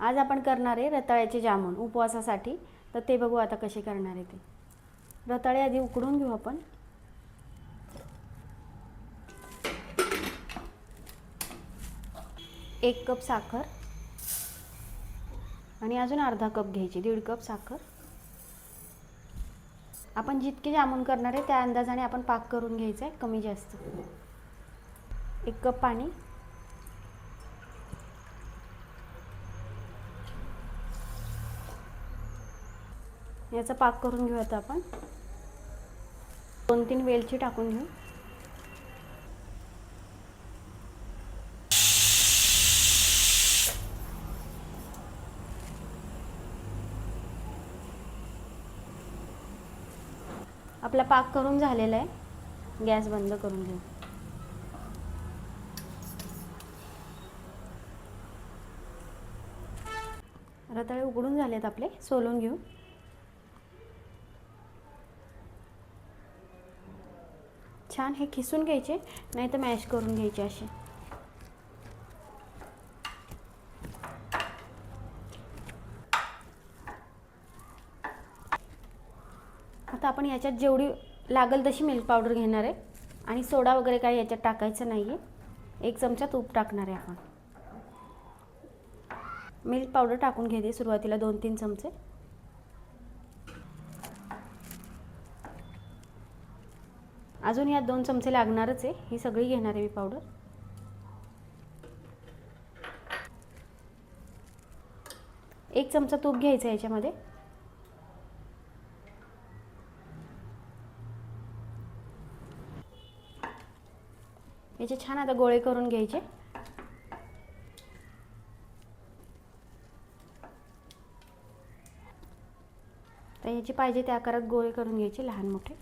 आज आपण करणार आहे रताळ्याचे जामून उपवासासाठी. तर ते बघू आता कसे करणार आहे ते. रताळे आधी उकडून घेऊ आपण. एक कप साखर आणि अजून अर्धा कप घ्यायची, 1.5 कप साखर. आपण जितके जामून करणार आहे त्या अंदाजाने आपण पाक करून घ्यायचा आहे, कमी जास्त. 1 कप पाणी, याचा पाक करून घेऊ. आता आपण 2-3 वेलची टाकून घेऊ. आपला पाक करून झालेला आहे. गॅस बंद करून घेऊ. रताळे उकडून झालेत आपले, सोलून घेऊ. छान हे खिसून घ्यायचे, नाही तर मॅश करून घ्यायचे असे. आता आपण याच्यात जेवढी लागेल तशी मिल्क पावडर घेणार आहे आणि सोडा वगैरे काही याच्यात टाकायचं नाही आहे. 1 चमचा तूप टाकणार आहे आपण. मिल्क पावडर टाकून घेते सुरुवातीला 2-3 चमचे. अजून यात 2 चमचे लागणारच आहे. ही सगळी घेणार आहे मी पावडर. एक चमचा तूप घ्यायचं याच्यामध्ये. याचे छान आता गोळे करून घ्यायचे. तर याची पाहिजे त्या आकारात गोळे करून घ्यायचे, लहान मोठे.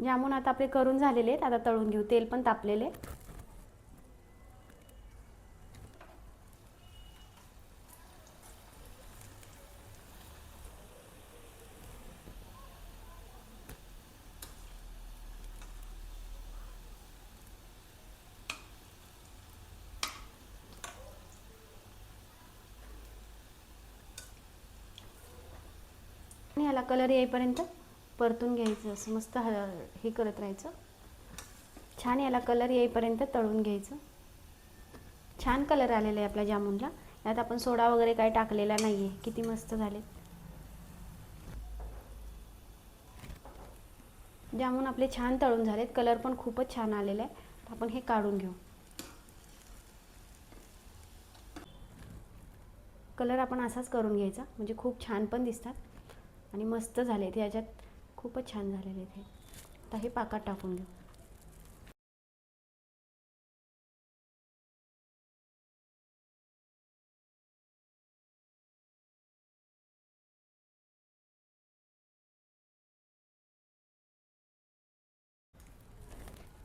जामून आता आपले करून झालेले आहेत. आता तळून घेऊ. तेल पण तापलेले. आणि याला कलर येईपर्यंत परतून घ्यायचं. असं मस्त हे करत राहायचं. छान याला कलर येईपर्यंत तळून घ्यायचं. छान कलर आलेला आहे आपल्या जामूनला. यात आपण सोडा वगैरे काही टाकलेला नाही आहे. किती मस्त झाले जामून आपले. छान तळून झालेत. कलर पण खूपच छान आलेला आहे. तर आपण हे काढून घेऊ. कलर आपण असाच करून घ्यायचा, म्हणजे खूप छान पण दिसतात आणि मस्त झाले ते. याच्यात खूपच छान झालेले ते. आता हे पाकात टाकून घेऊ.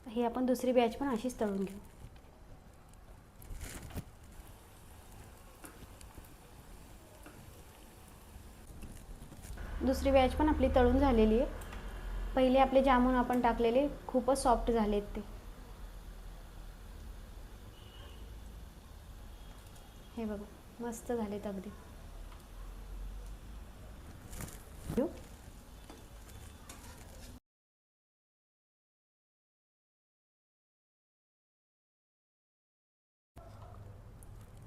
हे आपण दुसरी बॅच पण अशीच तळून घेऊ. दुसरी बॅच पण आपली तळून झालेली आहे. पहिले आपले जामून आपण टाकलेले खूपच सॉफ्ट झालेत ते. हे बघा मस्त झालेत अगदी.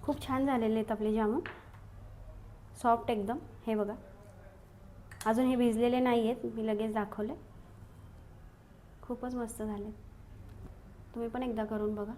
खूप छान झालेले आहेत आपले जामून, सॉफ्ट एकदम. हे बघा अजून हे भिजलेले नाही आहेत, मी लगेच दाखवले. खूपच मस्त झाले. तुम्ही पण एकदा करून बघा.